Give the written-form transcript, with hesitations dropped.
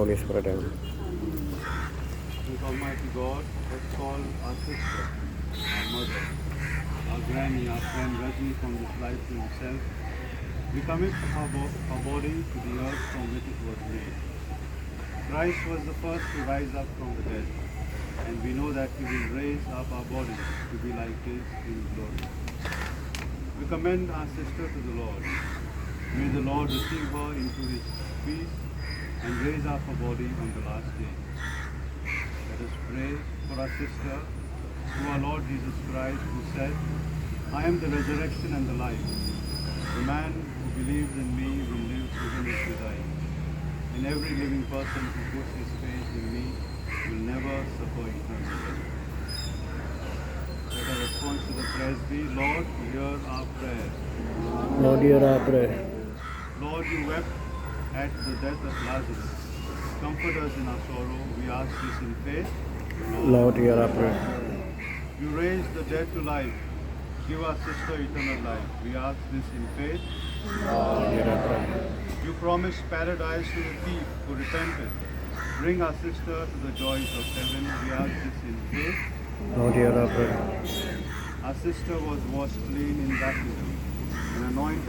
Holy Spirit. Amen. With Almighty God, let's call our sister, our mother, our granny, our friend Regina from this life to himself. We commit our body to the earth from which it was made. Christ was the first to rise up from the dead, and we know that he will raise up our bodies to be like his in glory. We commend our sister to the Lord. May the Lord receive her into his peace and raise up her body on the last day. Let us pray for our sister, through our Lord Jesus Christ, who said, I am the resurrection and the life. The man who believes in me will live even if he dies. And every living person who puts his faith in me will never suffer eternal death. Let our response to the prayers be, Lord, hear our prayer. Lord, hear our prayer. Lord, you wept at the death of Lazarus. Comfort us in our sorrow. We ask this in faith. Lord, hear our prayer. You raised the dead to life. Give our sister eternal life. We ask this in faith. Lord, hear our prayer. You promised paradise to the thief who repented. Bring our sister to the joys of heaven. We ask this in faith. Lord, hear our prayer. Our sister was washed clean in baptism and anointed